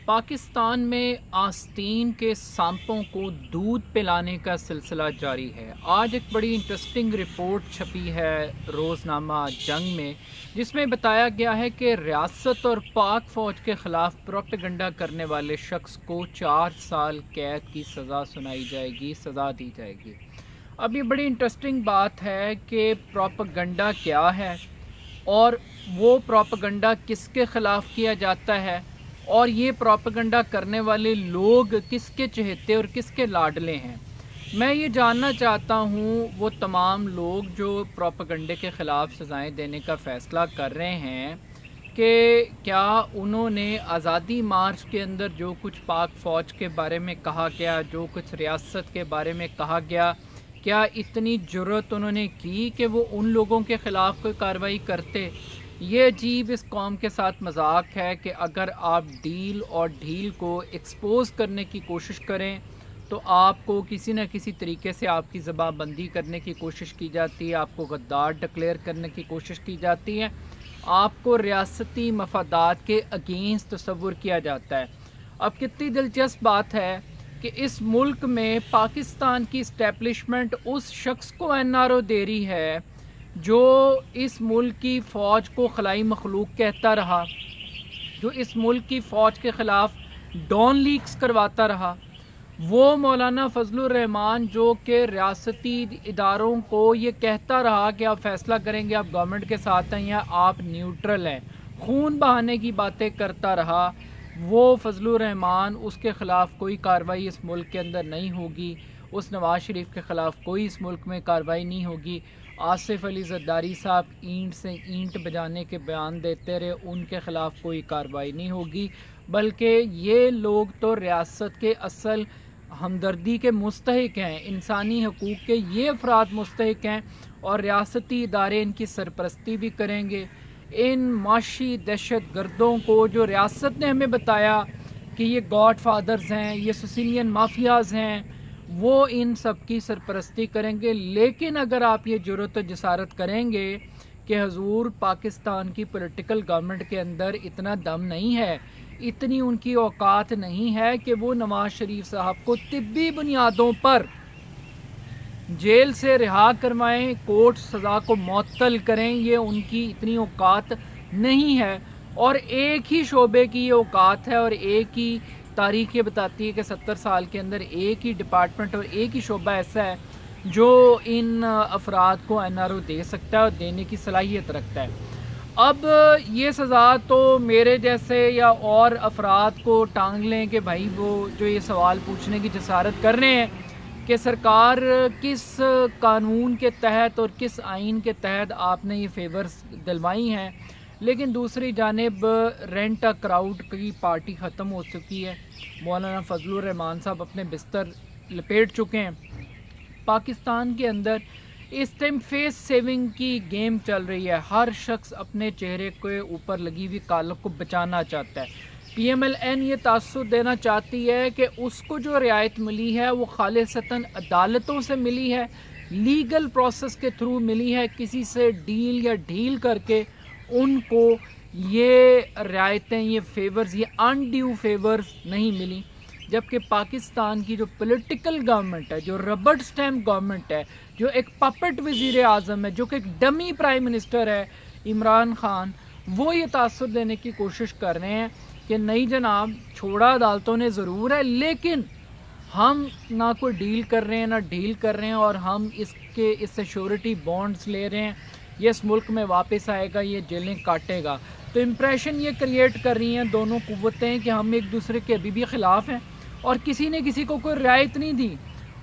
پاکستان میں آستین کے سانپوں کو دودھ پلانے کا سلسلہ جاری ہے۔ آج ایک بڑی انٹرسٹنگ رپورٹ چھپی ہے روزنامہ جنگ میں، جس میں بتایا گیا ہے کہ ریاست اور پاک فوج کے خلاف پروپیگنڈا کرنے والے شخص کو 4 سال قید کی سزا سنائی جائے گی، سزا دی جائے گی۔ اب یہ بڑی انٹرسٹنگ بات ہے کہ پروپیگنڈا کیا ہے اور وہ پروپیگنڈا کس کے خلاف کیا جاتا ہے، اور یہ پروپیگنڈا کرنے والے لوگ کس کے چہیتے اور کس کے لاڈلے ہیں۔ میں یہ جاننا چاہتا ہوں وہ تمام لوگ جو پروپیگنڈے کے خلاف سزائیں دینے کا فیصلہ کر رہے ہیں کہ کیا انہوں نے آزادی مارچ کے اندر جو کچھ پاک فوج کے بارے میں کہا گیا، جو کچھ ریاست کے بارے میں کہا گیا، کیا اتنی جرأت انہوں نے کی کہ وہ ان لوگوں کے خلاف کوئی کارروائی کرتے؟ یہ عجیب اس قوم کے ساتھ مذاق ہے کہ اگر آپ ڈیل اور ڈھیل کو ایکسپوز کرنے کی کوشش کریں تو آپ کو کسی نہ کسی طریقے سے آپ کی زبان بندی کرنے کی کوشش کی جاتی ہے، آپ کو غدار ڈکلیئر کرنے کی کوشش کی جاتی ہے، آپ کو ریاستی مفادات کے اگینسٹ تصور کیا جاتا ہے۔ اب کتنی دلچسپ بات ہے کہ اس ملک میں پاکستان کی اسٹیبلشمنٹ اس شخص کو NRO دے رہی ہے جو اس ملک کی فوج کو خلائی مخلوق کہتا رہا، جو اس ملک کی فوج کے خلاف ڈون لیکس کرواتا رہا، وہ مولانا فضل الرحمان جو کہ ریاستی اداروں کو یہ کہتا رہا کہ آپ فیصلہ کریں گے، آپ گورنمنٹ کے ساتھ ہیں یا آپ نیوٹرل ہیں، خون بہانے کی باتیں کرتا رہا۔ وہ فضل الرحمان، اس کے خلاف کوئی کارروائی اس ملک کے اندر نہیں ہوگی، اس نواز شریف کے خلاف کوئی اس ملک میں کارروائی نہیں ہوگی۔ آصف علی زرداری صاحب اینٹ سے اینٹ بجانے کے بیان دیتے رہے، ان کے خلاف کوئی کارروائی نہیں ہوگی، بلکہ یہ لوگ تو ریاست کے اصل ہمدردی کے مستحق ہیں، انسانی حقوق کے یہ افراد مستحق ہیں، اور ریاستی ادارے ان کی سرپرستی بھی کریں گے۔ ان معاشی دہشت گردوں کو جو ریاست نے ہمیں بتایا کہ یہ گاڈ فادرز ہیں، یہ سسیلین مافیاز ہیں، وہ ان سب کی سرپرستی کریں گے۔ لیکن اگر آپ یہ جرأت و جسارت کریں گے کہ حضور پاکستان کی پولیٹیکل گورنمنٹ کے اندر اتنا دم نہیں ہے، اتنی ان کی اوقات نہیں ہے کہ وہ نواز شریف صاحب کو طبی بنیادوں پر جیل سے رہا کروائیں، کورٹ سزا کو معطل کریں، یہ ان کی اتنی اوقات نہیں ہے۔ اور ایک ہی شعبے کی یہ اوقات ہے، اور ایک ہی تاریخ یہ بتاتی ہے کہ 70 سال کے اندر ایک ہی ڈپارٹمنٹ اور ایک ہی شعبہ ایسا ہے جو ان افراد کو NRO دے سکتا ہے اور دینے کی صلاحیت رکھتا ہے۔ اب یہ سزا تو میرے جیسے یا اور افراد کو ٹانگ لیں کہ بھائی وہ جو یہ سوال پوچھنے کی جسارت کر رہے ہیں کہ سرکار کس قانون کے تحت اور کس آئین کے تحت آپ نے یہ فیورز دلوائی ہیں، لیکن دوسری جانب رینٹ اے کراؤڈ کی پارٹی ختم ہو چکی ہے۔ مولانا فضل الرحمان صاحب اپنے بستر لپیٹ چکے ہیں۔ پاکستان کے اندر اس ٹائم فیس سیونگ کی گیم چل رہی ہے، ہر شخص اپنے چہرے کے اوپر لگی ہوئی کالک کو بچانا چاہتا ہے۔ PMLN یہ تاثر دینا چاہتی ہے کہ اس کو جو رعایت ملی ہے وہ خالصتاً عدالتوں سے ملی ہے، لیگل پروسیس کے تھرو ملی ہے، کسی سے ڈیل یا ڈھیل کر کے ان کو یہ رعایتیں، یہ فیورز، یہ انڈیو فیورز نہیں ملی۔ جبکہ پاکستان کی جو پولیٹیکل گورنمنٹ ہے، جو ربڑ سٹیمپ گورنمنٹ ہے، جو ایک پپٹ وزیر اعظم ہے، جو کہ ایک ڈمی پرائم منسٹر ہے عمران خان، وہ یہ تاثر دینے کی کوشش کر رہے ہیں کہ نہیں جناب، چھوڑا عدالتوں نے ضرور ہے، لیکن ہم نہ کوئی ڈیل کر رہے ہیں نہ ڈیل کر رہے ہیں، اور ہم اس سے شیورٹی بانڈز لے رہے ہیں، یہ اس ملک میں واپس آئے گا، یہ جیلیں کاٹے گا۔ تو امپریشن یہ کریٹ کر رہی ہیں دونوں قوتیں کہ ہم ایک دوسرے کے ابھی بھی خلاف ہیں، اور کسی نے کسی کو کوئی رعایت نہیں دی،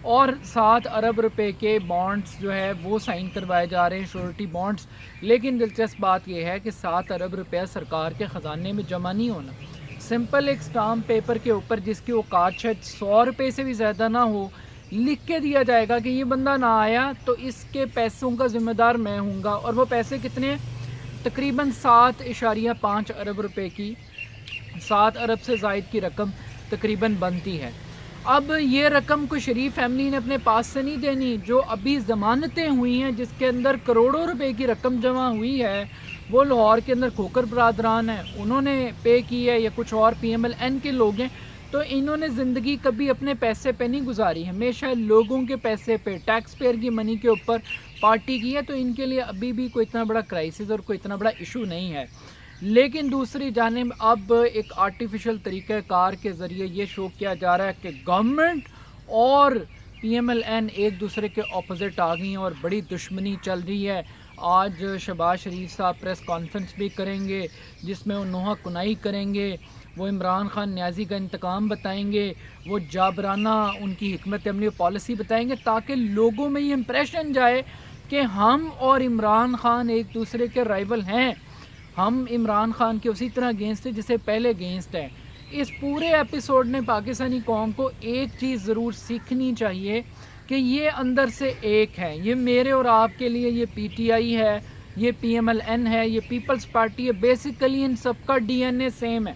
اور 7 ارب روپے کے بانڈز جو ہے وہ سائن کروائے جا رہے ہیں، شیورٹی بانڈز۔ لیکن دلچسپ بات یہ ہے کہ 7 ارب روپیہ سرکار کے خزانے میں جمع نہیں ہونا، سمپل ایک سٹامپ پیپر کے اوپر جس کی اوقات شاید 100 روپے سے بھی زیادہ نہ ہو، لکھ کے دیا جائے گا کہ یہ بندہ نہ آیا تو اس کے پیسوں کا ذمہ دار میں ہوں گا، اور وہ پیسے کتنے ہیں؟ تقریباً 7.5 ارب روپے کی، 7 ارب سے زائد کی رقم تقریباً بنتی ہے۔ اب یہ رقم کو شریف فیملی نے اپنے پاس سے نہیں دینی. جو ابھی ضمانتیں ہوئی ہیں جس کے اندر کروڑوں روپے کی رقم جمع ہوئی ہے وہ لاہور کے اندر کھوکر برادران ہیں, انہوں نے پے کی ہے, یا کچھ اور PMLN کے لوگ ہیں. تو انہوں نے زندگی کبھی اپنے پیسے پہ نہیں گزاری, ہمیشہ لوگوں کے پیسے پہ, ٹیکس پیئر کی منی کے اوپر پارٹی کی ہے. تو ان کے لیے ابھی بھی کوئی اتنا بڑا کرائسس اور کوئی اتنا بڑا ایشو نہیں ہے. لیکن دوسری جانب اب ایک آرٹیفیشل طریقہ کار کے ذریعے یہ شو کیا جا رہا ہے کہ گورنمنٹ اور PMLN ایک دوسرے کے اپوزٹ آ گئی ہیں اور بڑی دشمنی چل رہی ہے. آج شہباز شریف صاحب پریس کانفرنس بھی کریں گے جس میں وہ نوحہ کنائی کریں گے, وہ عمران خان نیازی کا انتقام بتائیں گے, وہ جابرانہ ان کی حکمت عملی و پالیسی بتائیں گے, تاکہ لوگوں میں یہ امپریشن جائے کہ ہم اور عمران خان ایک دوسرے کے رائیول ہیں, ہم عمران خان کے اسی طرح اگینسٹ ہیں جسے پہلے اگینسٹ ہیں. اس پورے ایپیسوڈ نے پاکستانی قوم کو ایک چیز ضرور سیکھنی چاہیے کہ یہ اندر سے ایک ہے. یہ میرے اور آپ کے لیے یہ PTI ہے, یہ PMLN ہے, یہ پیپلز پارٹی ہے, بیسیکلی ان سب کا DNA سیم ہے.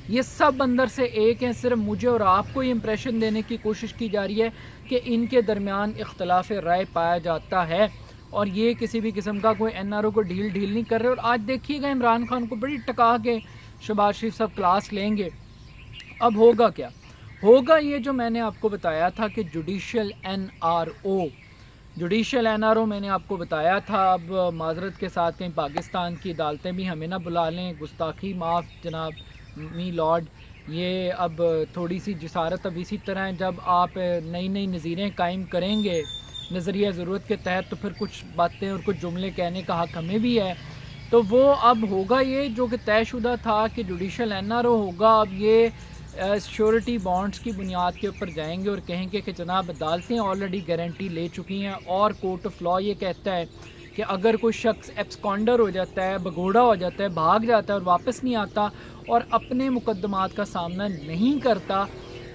یہ سب اندر سے ایک ہیں. صرف مجھے اور آپ کو یہ امپریشن دینے کی کوشش کی جا رہی ہے کہ ان کے درمیان اختلاف رائے پایا جاتا ہے, اور یہ کسی بھی قسم کا کوئی NRO کو ڈھیل نہیں کر رہے. اور آج دیکھیے گا عمران خان کو بڑی ٹکا کے شہباز شریف صاحب کلاس لیں گے. اب ہوگا کیا؟ ہوگا یہ جو میں نے آپ کو بتایا تھا کہ جوڈیشل NRO میں نے آپ کو بتایا تھا. اب معذرت کے ساتھ کہیں پاکستان کی عدالتیں بھی ہمیں نہ بلا لیں, گستاخی معاف جناب می لارڈ. یہ اب تھوڑی سی جسارت اب اسی طرح ہے, جب آپ نئی نظیریں قائم کریں گے نظریہ ضرورت کے تحت تو پھر کچھ باتیں اور کچھ جملے کہنے کا حق ہمیں بھی ہے. تو وہ اب ہوگا یہ جو کہ طے شدہ تھا کہ جوڈیشل NRO ہوگا. اب یہ شیورٹی بانڈز کی بنیاد کے اوپر جائیں گے اور کہیں گے کہ جناب عدالتیں آلریڈی گارنٹی لے چکی ہیں, اور کورٹ آف لا یہ کہتا ہے کہ اگر کوئی شخص ایبسکانڈر ہو جاتا ہے, بگوڑا ہو جاتا ہے, بھاگ جاتا ہے اور واپس نہیں آتا اور اپنے مقدمات کا سامنا نہیں کرتا,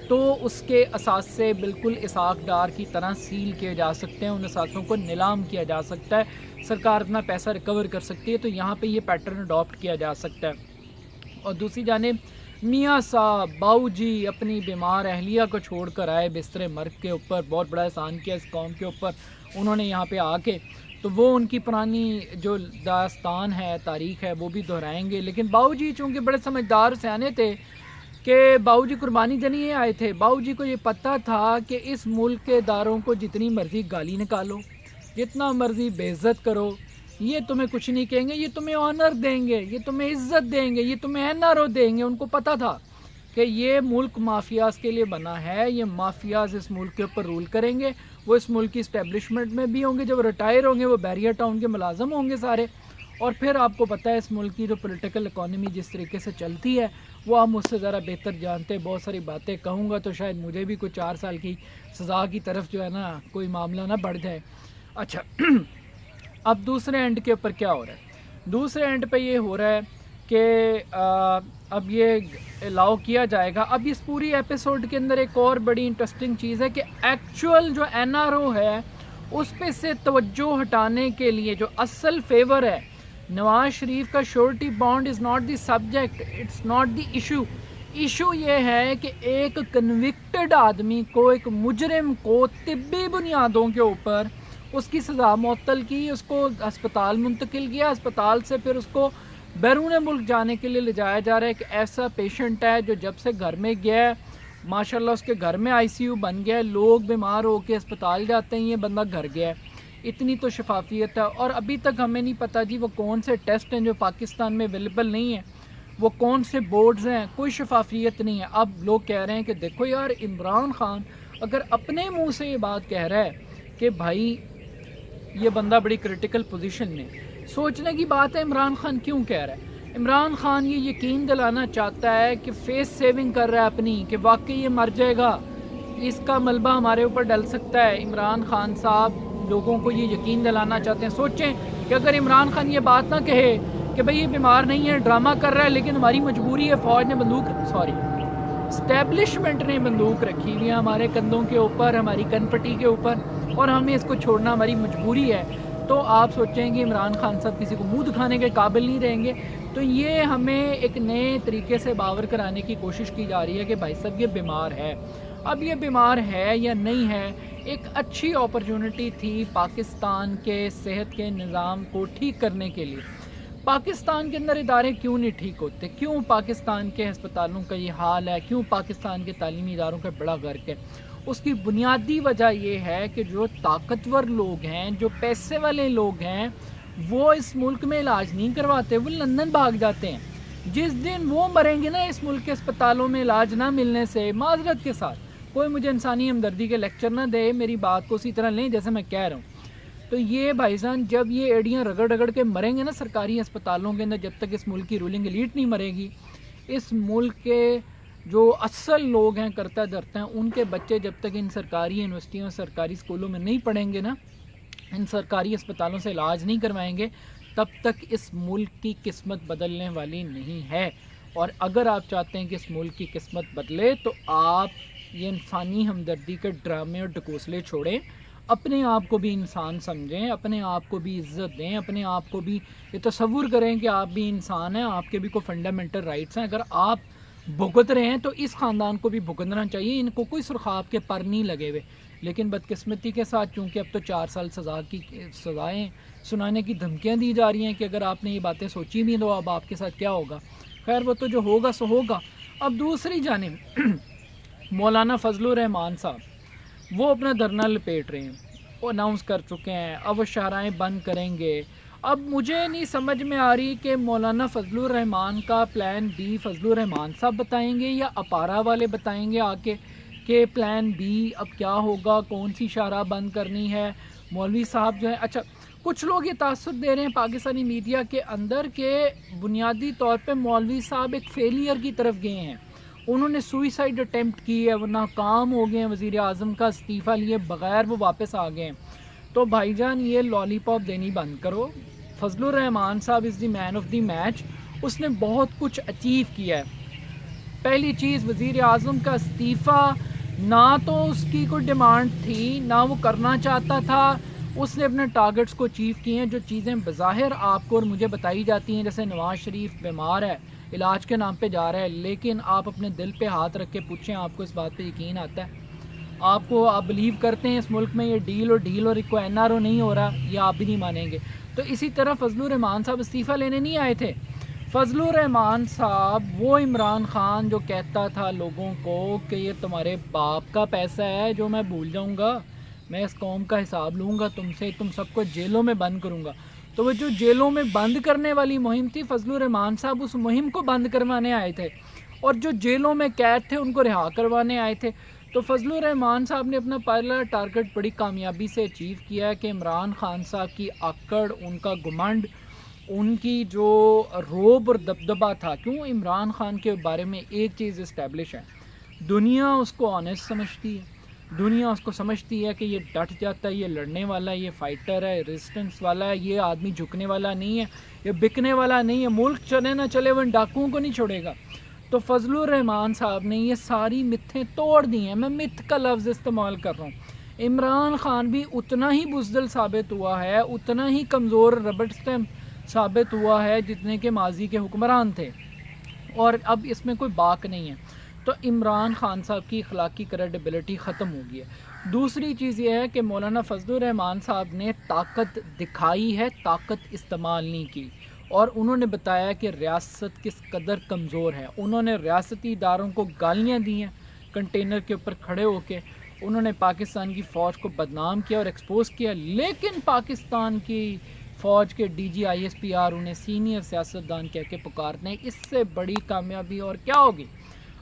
تو اس کے اثاثے بالکل اسحاق ڈار کی طرح سیل کیے جا سکتے ہیں, ان اثاثوں کو نیلام کیا جا سکتا ہے, سرکار اپنا پیسہ ریکور کر سکتی ہے. تو یہاں پہ یہ پیٹرن اڈاپٹ کیا جا سکتا ہے. اور دوسری جانب میاں صاحب باؤ جی اپنی بیمار اہلیہ کو چھوڑ کر آئے بستر مرگ کے اوپر, بہت بڑا احسان کیا اس قوم کے اوپر انہوں نے یہاں پہ آ کے. تو وہ ان کی پرانی جو داستان ہے, تاریخ ہے, وہ بھی دہرائیں گے. لیکن باؤ جی چونکہ بڑے سمجھدار سیانے تھے کہ باؤ جی قربانی دینے آئے تھے, باؤ جی کو یہ پتہ تھا کہ اس ملک کے اداروں کو جتنی مرضی گالی نکالو, جتنا مرضی بے عزت کرو, یہ تمہیں کچھ نہیں کہیں گے, یہ تمہیں آنر دیں گے, یہ تمہیں عزت دیں گے, یہ تمہیں NRO دیں گے. ان کو پتہ تھا کہ یہ ملک مافیاز کے لیے بنا ہے, یہ مافیاز اس ملک کے اوپر رول کریں گے. وہ اس ملک کی اسٹیبلشمنٹ میں بھی ہوں گے, جب ریٹائر ہوں گے وہ بیریئر ٹاؤن کے ملازم ہوں گے سارے. اور پھر آپ کو پتہ ہے اس ملک کی جو پولیٹیکل اکانومی جس طریقے سے چلتی ہے وہ آپ مجھ سے ذرا بہتر جانتے. بہت ساری باتیں کہوں گا تو شاید مجھے بھی کوئی 4 سال کی سزا کی طرف جو ہے نا کوئی معاملہ نہ بڑھ جائے. اچھا اب دوسرے اینڈ کے اوپر کیا ہو رہا ہے؟ دوسرے اینڈ پہ یہ ہو رہا ہے کہ اب یہ الاؤ کیا جائے گا. اب اس پوری ایپیسوڈ کے اندر ایک اور بڑی انٹرسٹنگ چیز ہے کہ ایکچول جو NRO ہے اس پہ سے توجہ ہٹانے کے لیے جو اصل فیور ہے نواز شریف کا, surety bond is not the subject, it's not the issue. Issue یہ ہے کہ ایک کنوکٹڈ آدمی کو, ایک مجرم کو طبی بنیادوں کے اوپر اس کی سزا معطل کی, اس کو ہسپتال منتقل کیا, ہسپتال سے پھر اس کو بیرون ملک جانے کے لیے لے جایا جا رہا ہے. کہ ایسا پیشنٹ ہے جو جب سے گھر میں گیا ہے ماشاءاللہ اس کے گھر میں ICU بن گیا ہے, لوگ بیمار ہو کے اسپتال جاتے ہیں, یہ بندہ گھر گیا ہے. اتنی تو شفافیت ہے. اور ابھی تک ہمیں نہیں پتہ جی وہ کون سے ٹیسٹ ہیں جو پاکستان میں اویلیبل نہیں ہیں, وہ کون سے بورڈز ہیں, کوئی شفافیت نہیں ہے. اب لوگ کہہ رہے ہیں کہ دیکھو یار عمران خان اگر اپنے منہ سے یہ بات کہہ رہا ہے کہ بھائی یہ بندہ بڑی کرٹیکل پوزیشن میں, سوچنے کی بات ہے عمران خان کیوں کہہ رہا ہے. عمران خان یہ یقین دلانا چاہتا ہے کہ فیس سیونگ کر رہا ہے اپنی, کہ واقعی یہ مر جائے گا, اس کا ملبہ ہمارے اوپر ڈل سکتا ہے. عمران خان صاحب لوگوں کو یہ یقین دلانا چاہتے ہیں. سوچیں کہ اگر عمران خان یہ بات نہ کہے کہ بھئی یہ بیمار نہیں ہے, ڈرامہ کر رہا ہے, لیکن ہماری مجبوری ہے, فوج نے اسٹیبلشمنٹ نے بندوق رکھی ہوئی ہے ہمارے کندھوں کے اوپر, ہماری کن پٹی کے اوپر, اور ہمیں اس کو چھوڑنا ہماری مجبوری ہے, تو آپ سوچیں کہ عمران خان صاحب کسی کو منہ دکھانے کے قابل نہیں رہیں گے. تو یہ ہمیں ایک نئے طریقے سے باور کرانے کی کوشش کی جا رہی ہے کہ بھائی صاحب یہ بیمار ہے. اب یہ بیمار ہے یا نہیں ہے، ایک اچھی اپرچونٹی تھی پاکستان کے صحت کے نظام کو ٹھیک کرنے کے لیے۔ پاکستان کے اندر ادارے کیوں نہیں ٹھیک ہوتے؟ کیوں پاکستان کے ہسپتالوں کا یہ حال ہے؟ کیوں پاکستان کے تعلیمی اداروں کا بڑا غرق ہے؟ اس کی بنیادی وجہ یہ ہے کہ جو طاقتور لوگ ہیں، جو پیسے والے لوگ ہیں، وہ اس ملک میں علاج نہیں کرواتے، وہ لندن بھاگ جاتے ہیں۔ جس دن وہ مریں گے نا اس ملک کے اسپتالوں میں علاج نہ ملنے سے، معذرت کے ساتھ کوئی مجھے انسانی ہمدردی کے لیکچر نہ دے، میری بات کو اسی طرح لیں جیسے میں کہہ رہا ہوں، تو یہ بھائی جان جب یہ ایڑیاں رگڑ رگڑ کے مریں گے نا سرکاری اسپتالوں کے اندر، جب تک اس ملک کی رولنگ ایلیٹ نہیں مرے گی، اس ملک کے جو اصل لوگ ہیں کرتا دھرتا ہیں، ان کے بچے جب تک ان سرکاری یونیورسٹیوں سرکاری اسکولوں میں نہیں پڑھیں گے نا، ان سرکاری اسپتالوں سے علاج نہیں کروائیں گے، تب تک اس ملک کی قسمت بدلنے والی نہیں ہے۔ اور اگر آپ چاہتے ہیں کہ اس ملک کی قسمت بدلے تو آپ یہ انسانی ہمدردی کے ڈرامے اور ڈکوسلے چھوڑیں، اپنے آپ کو بھی انسان سمجھیں، اپنے آپ کو بھی عزت دیں، اپنے آپ کو بھی یہ تصور کریں کہ آپ بھی انسان ہیں، آپ کے بھی کوئی فنڈامنٹل رائٹس ہیں۔ اگر آپ بھگت رہے ہیں تو اس خاندان کو بھی بھگتنا چاہیے، ان کو کوئی سرخاب کے پر نہیں لگے ہوئے۔ لیکن بدقسمتی کے ساتھ چونکہ اب تو 4 سال سزائیں سنانے کی دھمکیاں دی جا رہی ہیں کہ اگر آپ نے یہ باتیں سوچی نہیں تو اب آپ کے ساتھ کیا ہوگا۔ خیر وہ تو جو ہوگا سو ہوگا۔ اب دوسری جانب مولانا فضل الرحمان صاحب وہ اپنا دھرنا لپیٹ رہے ہیں، وہ اناؤنس کر چکے ہیں، اب وہ شاہراہیں بند کریں گے۔ اب مجھے نہیں سمجھ میں آ رہی کہ مولانا فضل الرحمان کا پلان بی فضل الرحمان صاحب بتائیں گے یا اپارا والے بتائیں گے آ کے کہ پلان بی اب کیا ہوگا، کون سی شاہراہ بند کرنی ہے۔ مولوی صاحب جو ہے، اچھا کچھ لوگ یہ تاثر دے رہے ہیں پاکستانی میڈیا کے اندر کہ بنیادی طور پہ مولوی صاحب ایک فیلئر کی طرف گئے ہیں، انہوں نے سوئسائڈ اٹیمپٹ کی ہے، وہ ناکام ہو گئے ہیں، وزیر اعظم کا استعفیٰ لیے بغیر وہ واپس آ گئے ہیں۔ تو بھائی جان یہ لالی پاپ دینی بند کرو۔ فضل الرحمان صاحب از دی مین آف دی میچ، اس نے بہت کچھ اچیو کیا ہے۔ پہلی چیز وزیر اعظم کا استعفیٰ، نہ تو اس کی کوئی ڈیمانڈ تھی، نہ وہ کرنا چاہتا تھا، اس نے اپنے ٹارگٹس کو اچیو کیے ہیں۔ جو چیزیں بظاہر آپ کو اور مجھے بتائی جاتی ہیں، جیسے نواز شریف بیمار ہے، علاج کے نام پہ جا رہا ہے، لیکن آپ اپنے دل پہ ہاتھ رکھ کے پوچھیں، آپ کو اس بات پہ یقین آتا ہے؟ آپ بلیو کرتے ہیں اس ملک میں یہ ڈیل اور کوئی این آر او نہیں ہو رہا؟ یہ آپ بھی نہیں مانیں گے۔ تو اسی طرح فضل الرحمان صاحب استعفیٰ لینے نہیں آئے تھے۔ فضل الرحمان صاحب وہ عمران خان جو کہتا تھا لوگوں کو کہ یہ تمہارے باپ کا پیسہ ہے جو میں بھول جاؤں گا، میں اس قوم کا حساب لوں گا تم سے، تم سب کو جیلوں میں بند کروں گا۔ تو وہ جو جیلوں میں بند کرنے والی مہم تھی، فضل الرحمان صاحب اس مہم کو بند کروانے آئے تھے، اور جو جیلوں میں قید تھے ان کو رہا کروانے آئے تھے۔ تو فضل الرحمان صاحب نے اپنا پہلا ٹارگٹ بڑی کامیابی سے اچیو کیا ہے کہ عمران خان صاحب کی آکڑ، ان کا گمنڈ، ان کی جو روب اور دبدبہ تھا، کیوں عمران خان کے بارے میں ایک چیز اسٹیبلش ہے، دنیا اس کو آنیسٹ سمجھتی ہے، دنیا اس کو سمجھتی ہے کہ یہ ڈٹ جاتا ہے، یہ لڑنے والا ہے، یہ فائٹر ہے، ریزسٹنس والا ہے، یہ آدمی جھکنے والا نہیں ہے، یہ بکنے والا نہیں ہے، ملک چلے نہ چلے وہ ان ڈاکوؤں کو نہیں چھوڑے گا۔ تو فضل الرحمان صاحب نے یہ ساری متھیں توڑ دی ہیں، میں متھ کا لفظ استعمال کر رہا ہوں۔ عمران خان بھی اتنا ہی بزدل ثابت ہوا ہے، اتنا ہی کمزور ربڑ اسٹیمپ ثابت ہوا ہے جتنے کے ماضی کے حکمران تھے، اور اب اس میں کوئی باک نہیں ہے۔ تو عمران خان صاحب کی اخلاقی کریڈیبلٹی ختم ہو گئی ہے۔ دوسری چیز یہ ہے کہ مولانا فضل الرحمان صاحب نے طاقت دکھائی ہے، طاقت استعمال نہیں کی، اور انہوں نے بتایا کہ ریاست کس قدر کمزور ہے۔ انہوں نے ریاستی اداروں کو گالیاں دی ہیں کنٹینر کے اوپر کھڑے ہو کے، انہوں نے پاکستان کی فوج کو بدنام کیا اور ایکسپوز کیا، لیکن پاکستان کی فوج کے D G I S P R انہیں سینئر سیاستدان کہہ کے پکارتے ہیں۔ اس سے بڑی کامیابی اور کیا ہوگی؟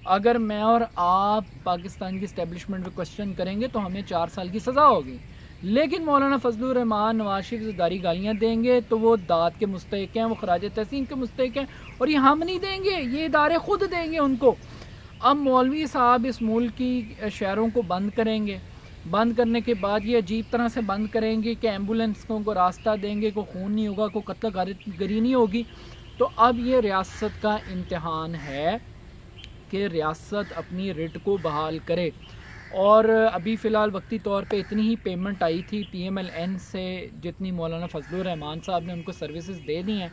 اگر میں اور آپ پاکستان کی اسٹیبلشمنٹ کو کوسچن کریں گے تو ہمیں 4 سال کی سزا ہوگی، لیکن مولانا فضل الرحمان نواز شریف سے داری گالیاں دیں گے تو وہ داد کے مستحق ہیں، وہ خراج تحسین کے مستحق ہیں، اور یہ ہم نہیں دیں گے، یہ ادارے خود دیں گے ان کو۔ اب مولوی صاحب اس ملک کی شہروں کو بند کریں گے، بند کرنے کے بعد یہ عجیب طرح سے بند کریں گے کہ ایمبولینسوں کو راستہ دیں گے، کوئی خون نہیں ہوگا، کوئی قتل گری نہیں ہوگی۔ تو اب یہ ریاست کا امتحان ہے کہ ریاست اپنی رٹ کو بحال کرے، اور ابھی فی الحال وقتی طور پہ اتنی ہی پیمنٹ آئی تھی پی ایم ایل این سے جتنی مولانا فضل الرحمان صاحب نے ان کو سروسز دے دی ہیں،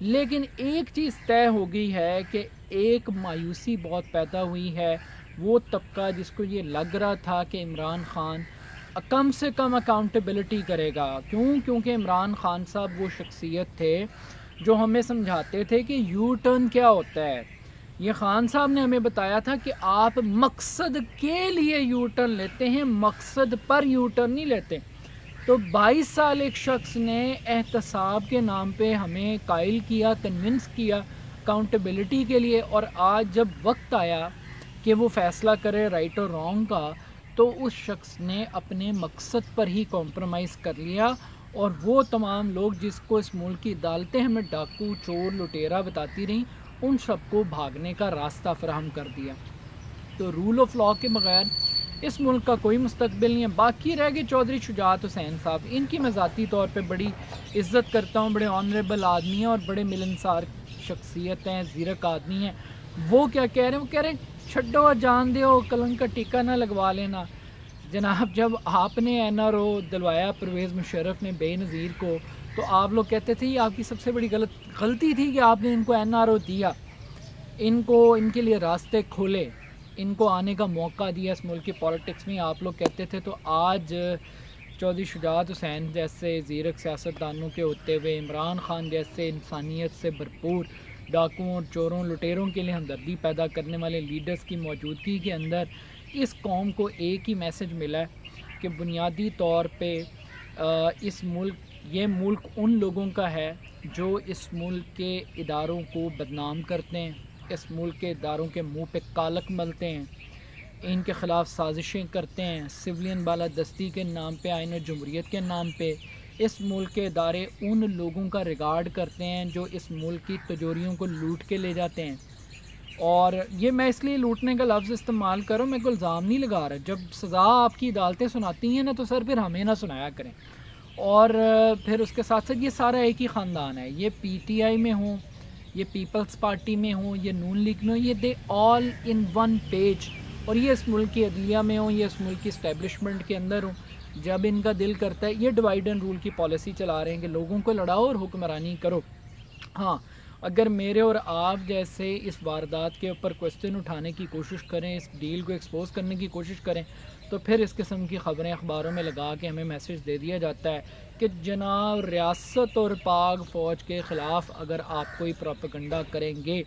لیکن ایک چیز طے ہو گئی ہے کہ ایک مایوسی بہت پیدا ہوئی ہے وہ طبقہ جس کو یہ لگ رہا تھا کہ عمران خان کم سے کم اکاؤنٹیبلٹی کرے گا. کیونکہ عمران خان صاحب وہ شخصیت تھے جو ہمیں سمجھاتے تھے کہ یو ٹرن کیا ہوتا ہے. یہ خان صاحب نے ہمیں بتایا تھا کہ آپ مقصد کے لیے یو ٹرن لیتے ہیں، مقصد پر یو ٹرن نہیں لیتے. تو 22 سال ایک شخص نے احتساب کے نام پہ ہمیں قائل کیا، کنونس کیا اکاؤنٹیبلٹی کے لیے، اور آج جب وقت آیا کہ وہ فیصلہ کرے رائٹ اور رانگ کا، تو اس شخص نے اپنے مقصد پر ہی کمپرومائز کر لیا، اور وہ تمام لوگ جس کو اس ملک کی عدالتیں ہمیں ڈاکو، چور، لٹیرا بتاتی رہیں، ان سب کو بھاگنے کا راستہ فراہم کر دیا. تو رول آف لاء کے بغیر اس ملک کا کوئی مستقبل نہیں ہے. باقی رہ گئے چودھری شجاعت حسین صاحب، ان کی میں ذاتی طور پہ بڑی عزت کرتا ہوں، بڑے آنریبل آدمی ہیں اور بڑے ملنسار شخصیت ہیں، زیرک آدمی ہیں. وہ کیا کہہ رہے ہیں؟ وہ کہہ رہے ہیں چھڈو جان دیو، کلنگ کا ٹیکہ نہ لگوا لینا. جناب جب آپ نے این آر او دلوایا پرویز مشرف نے بے نظیر کو، تو آپ لوگ کہتے تھے یہ آپ کی سب سے بڑی غلطی تھی کہ آپ نے ان کو این آر او دیا، ان کے لیے راستے کھولے، ان کو آنے کا موقع دیا اس ملک کی پالیٹکس میں. آپ لوگ کہتے تھے تو آج چودھری شجاعت حسین جیسے زیرک سیاستدانوں کے ہوتے ہوئے، عمران خان جیسے انسانیت سے بھرپور ڈاکوؤں، چوروں، لٹیروں کے لیے ہمدردی پیدا کرنے والے لیڈرز کی موجودگی کے اندر اس قوم کو ایک ہی میسج ملا ہے کہ بنیادی طور پہ یہ ملک ان لوگوں کا ہے جو اس ملک کے اداروں کو بدنام کرتے ہیں، اس ملک کے اداروں کے منہ پہ کالک ملتے ہیں، ان کے خلاف سازشیں کرتے ہیں، سولین بالادستی کے نام پہ، آئین جمہوریت کے نام پہ. اس ملک کے ادارے ان لوگوں کا ریگارڈ کرتے ہیں جو اس ملک کی تجوریوں کو لوٹ کے لے جاتے ہیں. اور یہ میں اس لیے لوٹنے کا لفظ استعمال کروں، میں کوئی الزام نہیں لگا رہا. جب سزا آپ کی عدالتیں سناتی ہیں نا، تو سر پھر ہمیں نہ سنایا کریں. اور پھر اس کے ساتھ ساتھ یہ سارا ایک ہی خاندان ہے، یہ پی ٹی آئی میں ہوں، یہ پیپلز پارٹی میں ہوں، یہ نون لیگ میں ہوں، یہ دے آل ان ون پیج. اور یہ اس ملک کی عدلیہ میں ہوں، یہ اس ملک کی اسٹیبلشمنٹ کے اندر ہوں. جب ان کا دل کرتا ہے یہ ڈیوائڈ اینڈ رول کی پالیسی چلا رہے ہیں کہ لوگوں کو لڑاؤ اور حکمرانی کرو. ہاں، اگر میرے اور آپ جیسے اس واردات کے اوپر کوسچن اٹھانے کی کوشش کریں، اس ڈیل کو ایکسپوز کرنے کی کوشش کریں، تو پھر اس قسم کی خبریں اخباروں میں لگا کے ہمیں میسج دے دیا جاتا ہے کہ جناب ریاست اور پاک فوج کے خلاف اگر آپ کوئی پروپیگنڈا کریں گے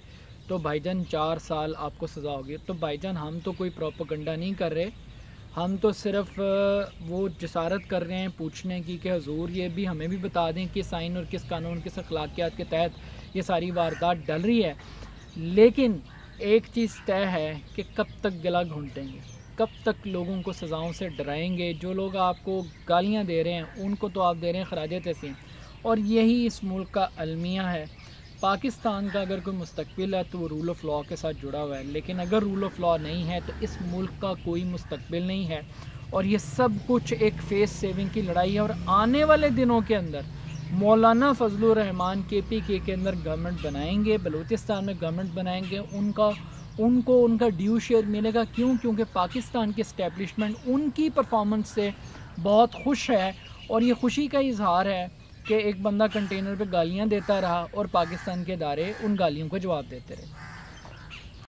تو بھائی جان 4 سال آپ کو سزا ہوگی. تو بھائی جان ہم تو کوئی پروپیگنڈا نہیں کر رہے، ہم تو صرف وہ جسارت کر رہے ہیں پوچھنے کی کہ حضور یہ بھی ہمیں بھی بتا دیں کس آئین اور کس قانون، کس اخلاقیات کے تحت یہ ساری واردات ڈل رہی ہے. لیکن ایک چیز طے ہے کہ کب تک گلا گھونٹیں گے، کب تک لوگوں کو سزاؤں سے ڈرائیں گے. جو لوگ آپ کو گالیاں دے رہے ہیں ان کو تو آپ دے رہے ہیں خراج تحسین. اور یہی اس ملک کا المیہ ہے. پاکستان کا اگر کوئی مستقبل ہے تو وہ رول آف لاء کے ساتھ جڑا ہوا ہے، لیکن اگر رول آف لاء نہیں ہے تو اس ملک کا کوئی مستقبل نہیں ہے. اور یہ سب کچھ ایک فیس سیونگ کی لڑائی ہے. اور آنے والے دنوں کے اندر مولانا فضل الرحمان کے پی کے اندر گورنمنٹ بنائیں گے، بلوچستان میں گورنمنٹ بنائیں گے، ان کو ان کا ڈیو شیئر ملے گا. کیونکہ پاکستان کی اسٹیبلشمنٹ ان کی پرفارمنس سے بہت خوش ہے، اور یہ خوشی کا اظہار ہے کہ ایک بندہ کنٹینر پہ گالیاں دیتا رہا اور پاکستان کے ادارے ان گالیوں کو جواب دیتے رہے.